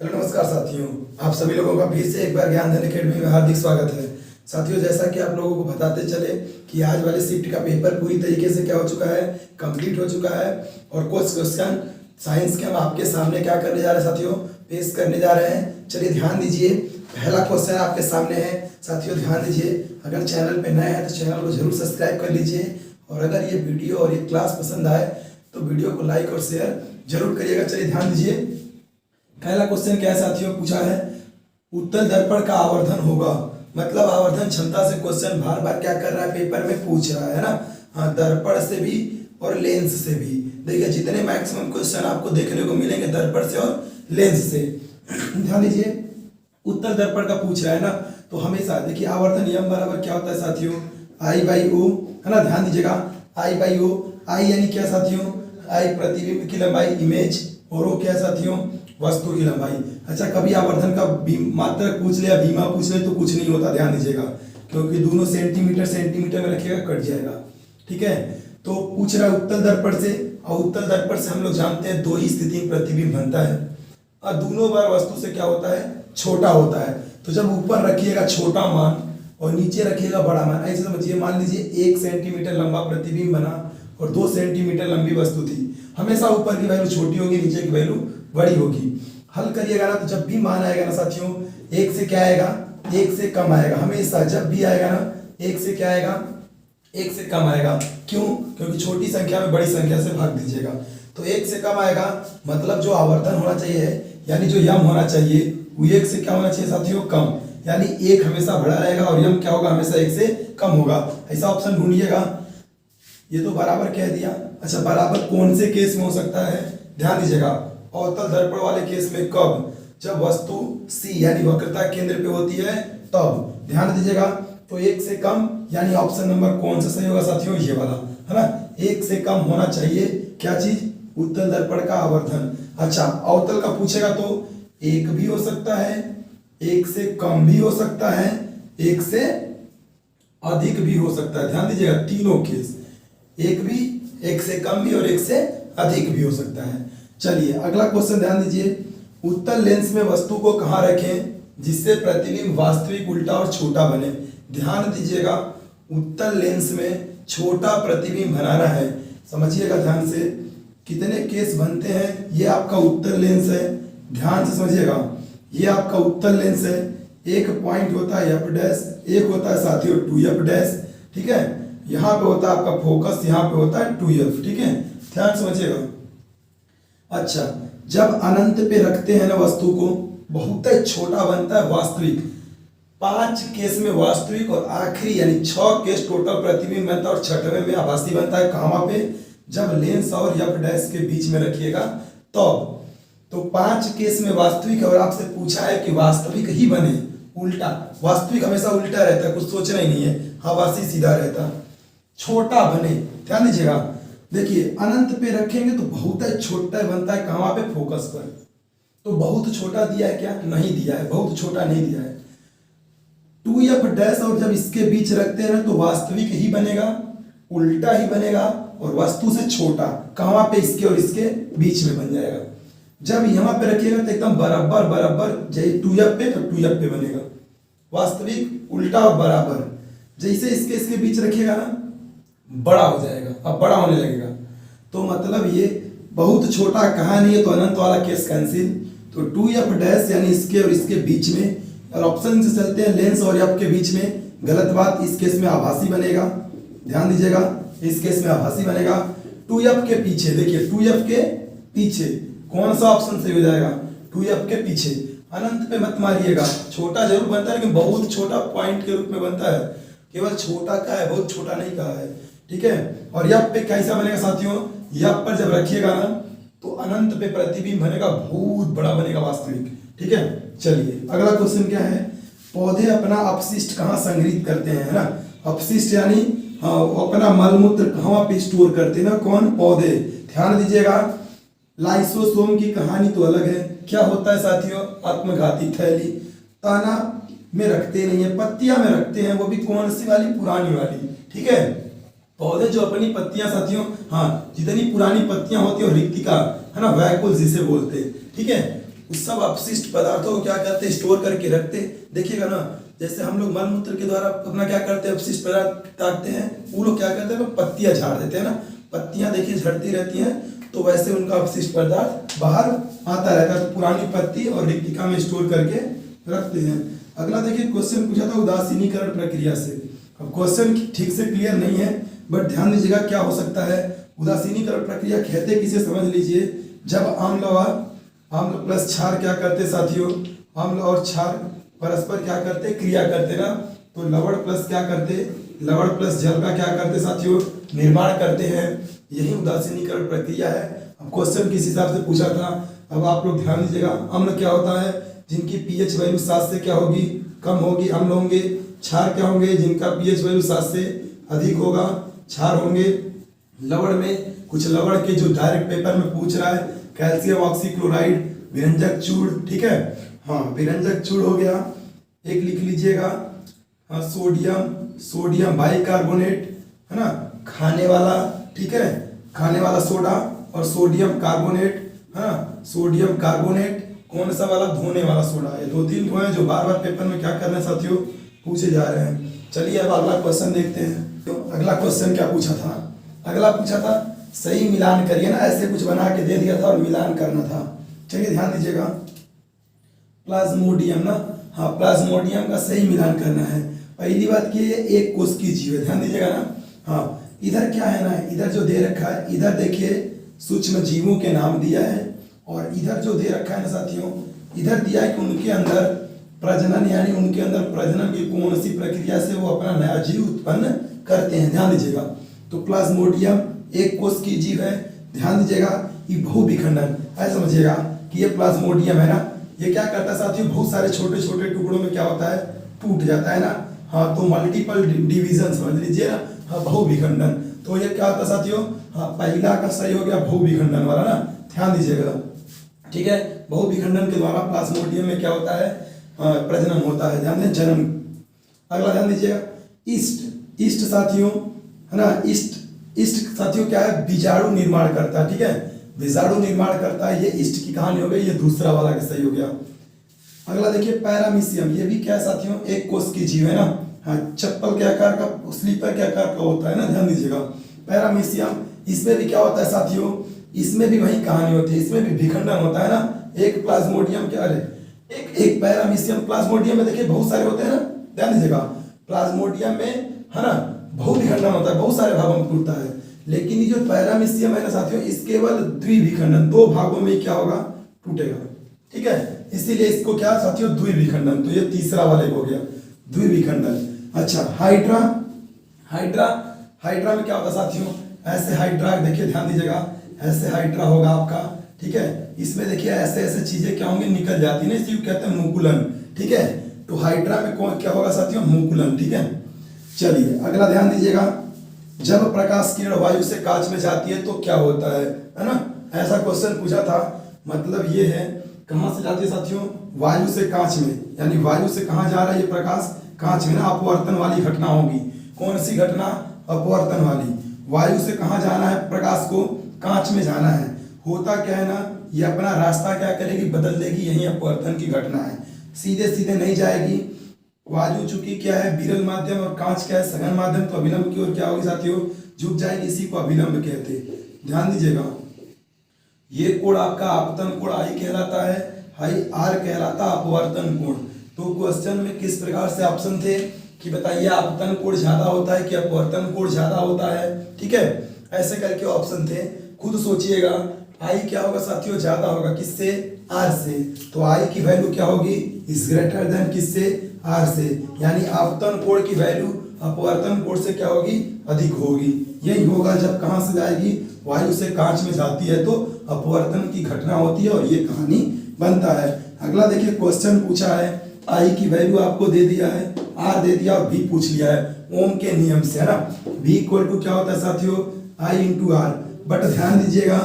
Hello नमस्कार साथियों, आप सभी लोगों का फिर से एक बार ज्ञान धन अकेडमी में हार्दिक स्वागत है। साथियों, जैसा कि आप लोगों को बताते चले कि आज वाले शिफ्ट का पेपर पूरी तरीके से क्या हो चुका है, कंप्लीट हो चुका है और कुछ क्वेश्चन साइंस के हम आपके सामने क्या करने जा रहे हैं साथियों, पेश करने जा रहे हैं। चलिए ध्यान दीजिए, पहला क्वेश्चन आपके सामने है। साथियों ध्यान दीजिए, अगर चैनल पर नए हैं तो चैनल को जरूर सब्सक्राइब कर लीजिए और अगर ये वीडियो और ये क्लास पसंद आए तो वीडियो को लाइक और शेयर जरूर करिएगा। चलिए ध्यान दीजिए, पहला क्वेश्चन क्या है साथियों, पूछा है उत्तल दर्पण का आवर्धन होगा। मतलब आवर्धन क्षमता से क्वेश्चन बार बार क्या कर रहा है, पेपर में पूछ रहा है ना। हाँ, दर्पण से भी और लेंस से भी। देखिए जितने मैक्सिमम क्वेश्चन आपको देखने को मिलेंगे दर्पण से और लेंस से। ध्यान दीजिए, उत्तल दर्पण का पूछ रहा है ना, तो हमेशा देखिए आवर्धन नियम बराबर क्या होता है साथियों, I/O है ना। ध्यान दीजिएगा, I/O। आई यानी क्या साथियों, आई प्रतिबिंब की लंबाई इमेज, और वो क्या है साथियों, वस्तु की लंबाई। अच्छा, कभी आवर्धन का मात्रक पूछ ले या बीमा पूछ ले तो कुछ नहीं होता, ध्यान दीजिएगा, क्योंकि दोनों सेंटीमीटर सेंटीमीटर में रखिएगा, कट जाएगा। ठीक है, तो पूछ रहा है उत्तल दर्पण से, और उत्तल दर्पण से हम लोग जानते हैं दो ही स्थिति में प्रतिबिंब बनता है और दोनों बार वस्तु से क्या होता है, छोटा होता है। तो जब ऊपर रखिएगा छोटा मान और नीचे रखिएगा बड़ा मान, ऐसे समझिए। मान लीजिए 1 सेंटीमीटर लंबा प्रतिबिंब बना और 2 सेंटीमीटर लंबी वस्तु थी। हमेशा ऊपर की वैल्यू छोटी होगी, नीचे की वैल्यू बड़ी होगी। हल करिएगा ना तो जब भी मान आएगा ना साथियों, 1 से क्या आएगा, 1 से कम आएगा। हमेशा जब भी आएगा ना 1 से क्या आएगा, 1 से कम आएगा। क्यों? क्योंकि छोटी संख्या में बड़ी संख्या से भाग दीजिएगा, तो 1 से कम आएगा। मतलब जो आवर्धन होना चाहिए यानी जो यम होना चाहिए वो 1 से क्या होना चाहिए साथियों, कम। यानी 1 हमेशा बड़ा रहेगा और यम क्या होगा, हमेशा 1 से कम होगा। ऐसा ऑप्शन ढूंढिएगा। ये तो बराबर कह दिया। अच्छा, बराबर कौन से केस में हो सकता है, ध्यान दीजिएगा। अवतल दर्पण वाले केस में कब, जब वस्तु C यानी वक्रता केंद्र पे होती है तब। ध्यान दीजिएगा, तो 1 से कम यानी ऑप्शन नंबर कौन सा सही होगा साथियों, ये वाला है ना। 1 से कम होना चाहिए क्या चीज, उत्तल दर्पण का आवर्धन। अच्छा, अवतल का पूछेगा तो 1 भी हो सकता है, 1 से कम भी हो सकता है, 1 से अधिक भी हो सकता है। ध्यान दीजिएगा, तीनों केस, 1 भी, 1 से कम भी और 1 से अधिक भी हो सकता है। चलिए अगला क्वेश्चन ध्यान दीजिए, उत्तल लेंस में वस्तु को कहाँ रखें जिससे प्रतिबिंब वास्तविक उल्टा और छोटा बने। ध्यान दीजिएगा, उत्तल लेंस में छोटा प्रतिबिंब बनाना है। समझिएगा ध्यान से, कितने केस बनते हैं। ये आपका उत्तल लेंस है, ध्यान से समझिएगा, ये आपका उत्तल लेंस है। एक पॉइंट होता है F डैश, एक होता है साथियों 2F डैश। ठीक है, यहाँ पे होता है आपका फोकस, यहाँ पे होता है 2F। ठीक है, ध्यान समझिएगा। अच्छा, जब अनंत पे रखते हैं ना वस्तु को, बहुत ही छोटा बनता है वास्तविक। 5 केस में वास्तविक और आखिरी यानी 6 केस टोटल प्रतिबिंब बनता है और 6वें में आभासी बनता है। कहाँ पे, जब लेंस और F डैश के बीच में रखिएगा तब। तो 5 केस में वास्तविक, और आपसे पूछा है कि वास्तविक ही बने, उल्टा। वास्तविक हमेशा उल्टा रहता है, कुछ सोचना ही नहीं है, आभासी सीधा रहता। छोटा बने, ध्यान दीजिएगा। देखिए अनंत पे रखेंगे तो बहुत ही छोटा बनता है, कहाँ पे, फोकस पर। तो बहुत छोटा दिया है क्या, नहीं दिया है, बहुत छोटा नहीं दिया है। 2F डैश और जब इसके बीच रखते हैं तो वास्तविक ही बनेगा, उल्टा ही बनेगा और वस्तु से छोटा, कहाँ पे, इसके और इसके बीच में बन जाएगा। जब यहाँ पे रखिएगा तो एकदम बराबर बराबर, जैसे 2F पे तो 2F पे बनेगा, वास्तविक, उल्टा और बराबर। जैसे इसके इसके बीच रखिएगा ना, बड़ा हो जाएगा, अब बड़ा होने लगेगा। तो मतलब ये बहुत छोटा कहाँ नहीं है, तो अनंत वाला केस कैंसिल। तो 2F डैश यानी इसके और इसके बीच में, और ऑप्शन से चलते हैं लेंस और F के बीच में, गलत बात। इस केस में आभासी बनेगा, ध्यान दीजिएगा, इस केस में आभासी बनेगा। 2F के पीछे, देखिए 2F के पीछे कौन सा ऑप्शन सही हो जाएगा, 2F के पीछे। अनंत पे मत मारिएगा, छोटा जरूर बनता है लेकिन बहुत छोटा पॉइंट के रूप में बनता है। केवल छोटा का है, बहुत छोटा नहीं कहा है। ठीक है, और F पे कैसा बनेगा साथियों, F पर जब रखिएगा ना तो अनंत पे प्रतिबिंब बनेगा, बहुत बड़ा बनेगा वास्तविक। ठीक है, चलिए अगला क्वेश्चन क्या है, पौधे अपना अपशिष्ट कहाँ संग्रहित करते हैं, है ना। अपशिष्ट यानी हाँ, अपना मलमूत्र कहाँ पे स्टोर करते हैं ना, कौन, पौधे। ध्यान दीजिएगा, लाइसोसोम की कहानी तो अलग है। क्या होता है साथियों, आत्मघाती थैली। तना में रखते नहीं है, पत्तियां में रखते हैं, वो भी कौन सी वाली, पुरानी वाली। ठीक है, पौधे जो अपनी पत्तियां साथियों, हाँ, जितनी पुरानी पत्तियां होती है, रिक्तिका है ना, वैकुल जिसे बोलते हैं। ठीक है, उस सब अपशिष्ट पदार्थों को क्या करते, स्टोर करके रखते। देखिएगा ना, जैसे हम लोग मल मूत्र के द्वारा अपना क्या करते हैं, अपशिष्ट पदार्थ ताकते हैं, वो लोग क्या करते हैं, पत्तियां झाड़ देते हैं ना, पत्तियां देखिए झड़ती रहती हैं, तो वैसे उनका अपशिष्ट पदार्थ बाहर आता रहता है, तो पुरानी पत्ती और रिक्तिका में स्टोर करके रखते हैं। अगला देखिए क्वेश्चन पूछा था उदासीनीकरण प्रक्रिया से। अब क्वेश्चन ठीक से क्लियर नहीं है, बट ध्यान दीजिएगा क्या हो सकता है। उदासीनीकरण प्रक्रिया कहते किसे समझ लीजिए, जब अम्ल प्लस क्षार क्या करते साथियों, अम्ल और क्षार परस्पर क्या करते, क्रिया करते ना, तो लवण प्लस क्या करते, लवण प्लस जल का क्या करते साथियों, निर्माण करते हैं। यही उदासीनीकरण प्रक्रिया है। अब क्वेश्चन किस हिसाब से पूछा था, अब आप लोग ध्यान दीजिएगा। अम्ल क्या होता है, जिनकी पीएच वैल्यू 7 से क्या होगी, कम होगी, अम्ल होंगे। क्षार क्या होंगे, जिनका पीएच वैल्यू 7 से अधिक होगा, क्षार होंगे। लवण में कुछ लवण के जो डायरेक्ट पेपर में पूछ रहा है, कैल्शियम ऑक्सीक्लोराइड, विरंजक चूड़, ठीक है, हाँ विरंजक चूड़ हो गया। एक लिख लीजिएगा, हाँ सोडियम बाइकार्बोनेट है ना, खाने वाला, ठीक है, खाने वाला सोडा, और सोडियम कार्बोनेट है ना, सोडियम कार्बोनेट कौन सा वाला, धोने वाला सोडा। ये 2-3 हैं जो बार बार पेपर में क्या करना है साथियों, पूछे जा रहे हैं। चलिए अब अगला क्वेश्चन देखते हैं। तो अगला क्वेश्चन क्या पूछा था, अगला पूछा था सही मिलान करिए ना, ऐसे कुछ बना के दे दिया था और मिलान करना था। चलिए ध्यान दीजिएगा, प्लाज्मोडियम ना, हाँ प्लाज्मोडियम का सही मिलान करना है। पहली बात की ये एक कोश की जीव है, ध्यान दीजिएगा ना। हाँ इधर क्या है ना, इधर जो दे रखा है, इधर देखिए सूक्ष्म जीवों के नाम दिया है, और इधर जो दे रखा है ना साथियों, इधर दिया है कि उनके अंदर प्रजनन, यानी उनके अंदर प्रजनन की कौन सी प्रक्रिया से वो अपना नया जीव उत्पन्न करते हैं। ध्यान दीजिएगा, तो प्लाज्मोडियम एक कोश की जीव है। ध्यान दीजिएगा, ये बहुविखंडन, ऐसा समझिएगा कि ये प्लाज्मोडियम है ना, ये क्या करता है साथियों, बहुत सारे छोटे छोटे टुकड़ों में क्या होता है, टूट जाता है ना। हाँ तो मल्टीपल डिवीजन समझ लीजिए ना, हाँ बहुविखंडन। तो ये क्या होता है साथियों, हाँ पहला का सही हो गया बहुविखंडन वाला ना, ध्यान दीजिएगा, ठीक है। बहुविखंडन के द्वारा प्लाज्मोडियम में क्या होता है, प्रजनन होता है, ध्यान दें, जन्म। अगला ध्यान दीजिएगा, ईस्ट साथियों है ना, ईस्ट साथियों क्या है, बीजाणु निर्माण करता है, ठीक है, बीजाणु निर्माण करता है। ये ईस्ट की कहानी हो गई, ये दूसरा वाला का सही हो गया। अगला देखिए पैरामीशियम, ये भी क्या है साथियों, एक कोश की जीव है ना, हाँ चप्पल के आकार का, स्लीपर के आकार का होता है ना, ध्यान दीजिएगा। पैरामीशियम, इसमें भी क्या होता है साथियों, इसमें भी वही कहानी होती है, इसमें भी विखंडन होता है ना। एक प्लाज्मोडियम क्या है, एक पैरामीशियम, प्लाज्मोडियम में देखिए बहुत सारे होते हैं ना, ध्यान दीजिएगा। प्लाज्मोडियम में है ना बहुविखंडन होता है, बहुत सारे भागों में टूटता है, लेकिन ये जो पैरामीशियम है ना साथियों, इस केवल द्विविखंडन, 2 भागों में क्या होगा, टूटेगा, ठीक है, इसीलिए इसको क्या साथियों, द्विविखंडन। तो ये तीसरा वाले हो गया द्विविखंडन। अच्छा हाइड्रा में क्या होता है साथियों, ऐसे हाइड्रा देखिए, ध्यान दीजिएगा, ऐसे हाइड्रा होगा आपका, ठीक है, इसमें देखिए ऐसे ऐसे चीजें क्या होंगी, निकल जाती है, इसी को कहते हैं मुकुलन, ठीक है। तो हाइड्रा में कौन क्या होगा साथियों, मुकुलन, ठीक है। चलिए अगला ध्यान दीजिएगा, जब प्रकाश किरण वायु से कांच में जाती है तो क्या होता है ना, ऐसा क्वेश्चन पूछा था। मतलब ये है, कहां से जाती है साथियों, वायु से कांच में, यानी वायु से कहां जा रहा है ये प्रकाश, कांच में ना, अपवर्तन वाली घटना होगी। कौन सी घटना, अपवर्तन वाली। वायु से कहां जाना है प्रकाश को, कांच में जाना है। होता क्या है ना, ये अपना रास्ता क्या करेगी, बदल देगी, यही अपवर्तन की घटना है, सीधे सीधे नहीं जाएगी। वायु चूंकि क्या है विरल माध्यम, और कांच क्या है सघन माध्यम, तो अभिलंब की ओर क्या होगी साथियों, झुक जाएगी, इसी को अभिलंब कहते हैं। ध्यान दीजिएगा, ये कोण आपका आपतन कोण आई कहलाता है, हाई आर कहलाता अपवर्तन कोण। तो क्वेश्चन में किस प्रकार से ऑप्शन थे कि बताइए आपतन कोण ज्यादा होता है कि अपवर्तन कोण ज्यादा होता है, ठीक है, ऐसे करके ऑप्शन थे, खुद सोचिएगा। आई क्या होगा साथियों, ज्यादा होगा, किससे, आर से, तो आई की वैल्यू क्या होगी, इज ग्रेटर देन किससे, आर से, यानी आपतन कोण की वैल्यू अपवर्तन कोण से क्या होगी, अधिक होगी। यही होगा जब कहां से जाएगी, वायु से कांच में जाती है तो अपवर्तन की घटना होती है, और ये कहानी बनता है। अगला देखिए क्वेश्चन पूछा है, आई की वैल्यू आपको दे दिया है, आर दे दिया और भी पूछ लिया है ओम के नियम से, है ना। V इक्वल टू क्या होता है साथियों, I इंटू आर। बट ध्यान दीजिएगा,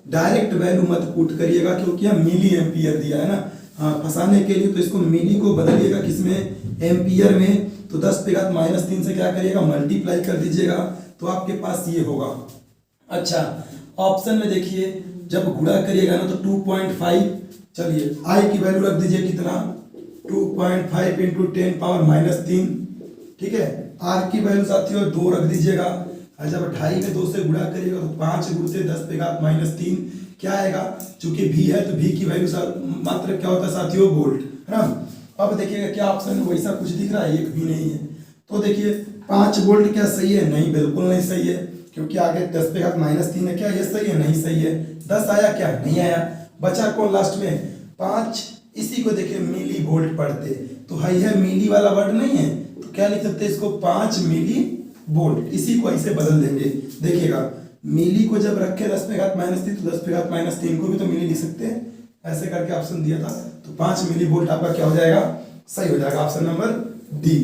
डायरेक्ट वैल्यू मत पुट करिएगा, क्योंकि हम मिली एम्पियर दिया है ना, हाँ फंसाने के लिए, तो इसको मिली को बदलिएगा किसमें, एम्पियर में। तो 10 पे घात -3 से क्या करिएगा, मल्टीप्लाई कर दीजिएगा, तो आपके पास ये होगा। अच्छा ऑप्शन में देखिए, जब गुणा करिएगा ना तो 2.5 चलिए आई की वैल्यू रख दीजिए कितना 2.5 इंटू 10⁻³ ठीक है। आर की वैल्यू साथियों 2 रख दीजिएगा, और जब 2.5 में 2 से गुणा करिएगा तो 5 गुण से 10⁻³ क्या आएगा, चूंकि भी है तो भी की वैल्यू मात्र क्या होता है साथियों वोल्ट, है ना। अब देखिएगा क्या ऑप्शन में वैसा कुछ दिख रहा है, एक भी नहीं है। तो देखिए 5 वोल्ट क्या सही है, नहीं बिल्कुल नहीं सही है, क्योंकि आगे 10⁻³ है, क्या ये सही है, नहीं सही है। 10 आया क्या, नहीं आया। बचा कौन लास्ट में 5, इसी को देखिए मिली वोल्ट पढ़ते, तो है मिली वाला वर्ड नहीं है, तो क्या लिख सकते हैं इसको 5 मिली वोल्ट, इसी को ऐसे बदल देंगे। देखिएगा मिली को जब रखे 10⁻³ तो 10⁻³ को भी तो मिली लिख सकते हैं, ऐसे करके ऑप्शन दिया था, तो 5 मिली वोल्ट आपका क्या हो जाएगा, सही हो जाएगा ऑप्शन नंबर डी।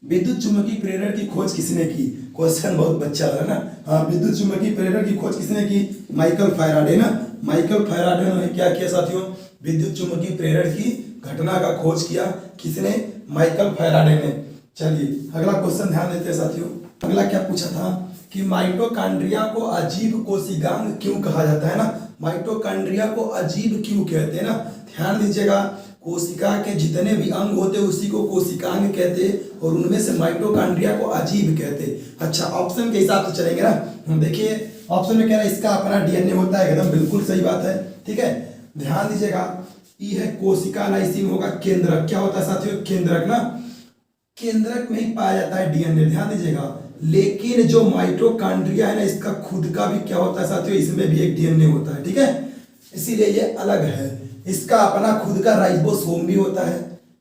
विद्युत चुम्बकीय प्रेरण की खोज किसने की, क्वेश्चन बहुत बच्चा है ना। हाँ, विद्युत चुम्बकीय प्रेरण की खोज किसने की, माइकल फैराडे ना। माइकल फैराडे ने क्या किया साथियों, विद्युत चुम्बकीय प्रेरण की घटना का खोज किया, किसने, माइकल फैराडे ने। चलिए अगला क्वेश्चन ध्यान देते हैं साथियों। अगला क्या पूछा था कि माइटोकॉन्ड्रिया को अजीब कोशिकांग क्यों कहा जाता है ना। माइटोकॉन्ड्रिया को अजीब क्यों कहते हैं ना, ध्यान दीजिएगा। कोशिका के जितने भी अंग होते हैं उसी को कोशिकांग कहते हैं, और उनमें से माइटोकॉन्ड्रिया को अजीब कहते हैं। अच्छा ऑप्शन के हिसाब से चलेंगे ना। देखिए ऑप्शन में कह रहा है इसका अपना डीएनए होता है, एकदम बिल्कुल सही बात है, ठीक है। ध्यान दीजिएगा, ई है कोशिका, लाइसिन होगा केंद्रक, क्या होता है साथियों, केंद्रक ना। केंद्रक में ही पाया जाता है डीएनए, ध्यान दीजिएगा। लेकिन जो माइटोकॉन्ड्रिया है ना, इसका खुद का भी क्या होता है साथियों, इसमें भी एक डीएनए होता है, ठीक है। इसीलिए ये अलग है, इसका अपना खुद का राइबोसोम भी होता है,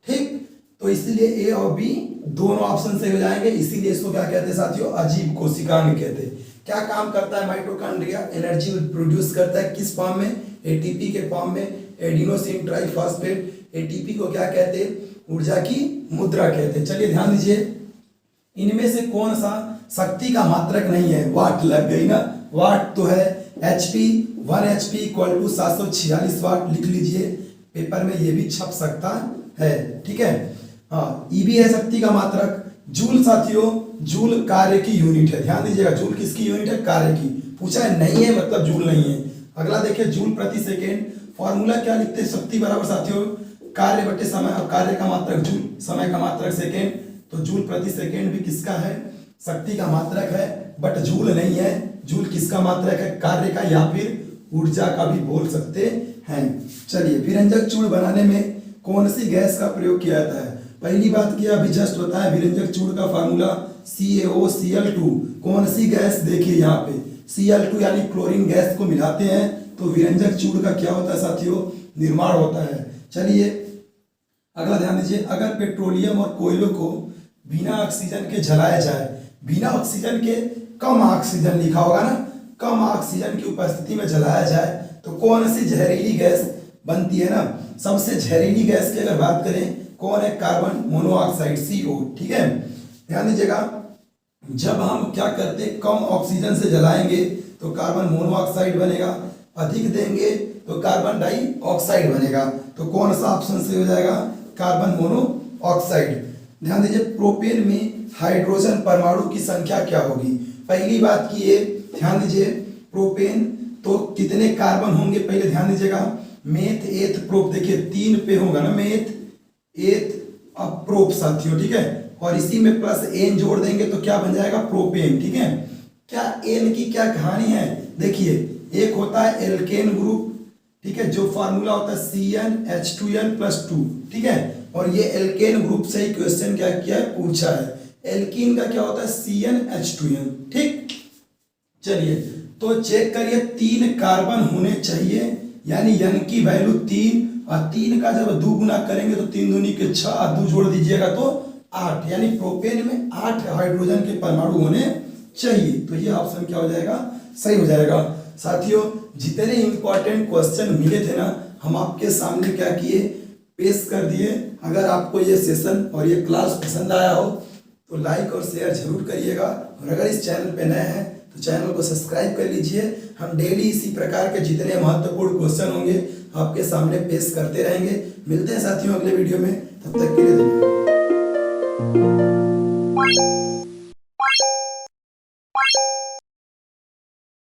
ठीक। तो इसलिए ए और बी दोनों ऑप्शन से हो जाएंगे, इसीलिए इसको क्या कहते हैं साथियों, अजीब कोशिकांग कहते हैं। क्या काम करता है माइटोकॉन्ड्रिया, एनर्जी प्रोड्यूस करता है, किस फॉर्म में, एटीपी के फॉर्म में, एडिनोसिन ट्राइफॉस्फेट। एटीपी को क्या कहते हैं, ऊर्जा की मुद्रा कहते हैं। चलिए ध्यान दीजिए, इनमें से कौन सा शक्ति का मात्रक नहीं है, वाट लग गई ना। वाट तो है HP, 1 HP = 746 वाट, लिख लीजिए, पेपर में ये भी छप सकता है, ठीक है। हाँ, ई भी है शक्ति का मात्रक। जूल साथियों, जूल कार्य की यूनिट है, ध्यान दीजिएगा। जूल किसकी यूनिट है, कार्य की। पूछा है नहीं है मतलब जूल नहीं है। अगला देखिए जूल प्रति सेकेंड, फॉर्मूला क्या लिखते हैं, शक्ति बराबर साथियों कार्य बटे समय, और कार्य का मात्रक जूल, समय का मात्रक सेकेंड, तो जूल प्रति सेकेंड भी किसका है, शक्ति का मात्रक है, बट जूल नहीं है। जूल किसका मात्रक है, कार्य का या फिर ऊर्जा का भी बोल सकते हैं। चलिए विरंजक चूर्ण बनाने में कौन सी गैस का प्रयोग किया जाता है। पहली बात किया अभी जस्ट बताया, विरंजक चूर्ण का फार्मूला CaOCl2। कौन सी गैस, देखिए यहाँ पे Cl2 यानी क्लोरीन गैस को मिलाते हैं तो विरंजक चूर्ण का क्या होता है साथियों, निर्माण होता है। चलिए अगला ध्यान दीजिए, अगर पेट्रोलियम और कोयलों को बिना ऑक्सीजन के जलाया जाए, बिना ऑक्सीजन के, कम ऑक्सीजन लिखा होगा ना, कम ऑक्सीजन की उपस्थिति में जलाया जाए तो कौन सी जहरीली गैस बनती है ना। सबसे जहरीली गैस की अगर बात करें कौन है, कार्बन मोनोऑक्साइड CO, ठीक है। ध्यान दीजिएगा, जब हम क्या करते हैं, कम ऑक्सीजन से जलाएंगे तो कार्बन मोनोऑक्साइड बनेगा, अधिक देंगे तो कार्बन डाइऑक्साइड बनेगा। तो कौन सा ऑप्शन से हो जाएगा, कार्बन मोनोऑक्साइड। ध्यान दीजिए, प्रोपेन में हाइड्रोजन परमाणु की संख्या क्या होगी। पहली बात की ये ध्यान दीजिए, प्रोपेन तो कितने कार्बन होंगे, पहले ध्यान दीजिएगा। मेथ एथ प्रोप, देखिए 3 पे होगा ना, मेथ एथ अब प्रोप साथियों, ठीक है। और इसी में प्लस एन जोड़ देंगे तो क्या बन जाएगा, प्रोपेन, ठीक है। क्या एन की क्या कहानी है, देखिए एक होता है एल्केन ग्रुप, ठीक है, जो फार्मूला होता है CnH2n+2, ठीक है। और ये एल्केन ग्रुप से ही क्वेश्चन क्या किया है, पूछा है। एल्कीन का क्या होता है, CnH2n, ठीक। चलिए तो चेक करिए, 3 कार्बन होने चाहिए, यानी n की वैल्यू 3, और 3 का जब 2 गुना करेंगे तो 3 दूनी के 6, 2 जोड़ दीजिएगा तो 8, यानी प्रोपेन में 8 हाइड्रोजन के परमाणु होने चाहिए। तो ये ऑप्शन क्या हो जाएगा, सही हो जाएगा। साथियों जितने इंपॉर्टेंट क्वेश्चन मिले थे ना, हम आपके सामने क्या किए, पेश कर दिए। अगर आपको ये सेशन और ये क्लास पसंद आया हो तो लाइक और शेयर जरूर करिएगा, और अगर इस चैनल पे नए हैं तो चैनल को सब्सक्राइब कर लीजिए। हम डेली इसी प्रकार के जितने महत्वपूर्ण क्वेश्चन होंगे आपके सामने पेश करते रहेंगे। मिलते हैं साथियों अगले वीडियो में, तब तक के लिए धन्यवाद।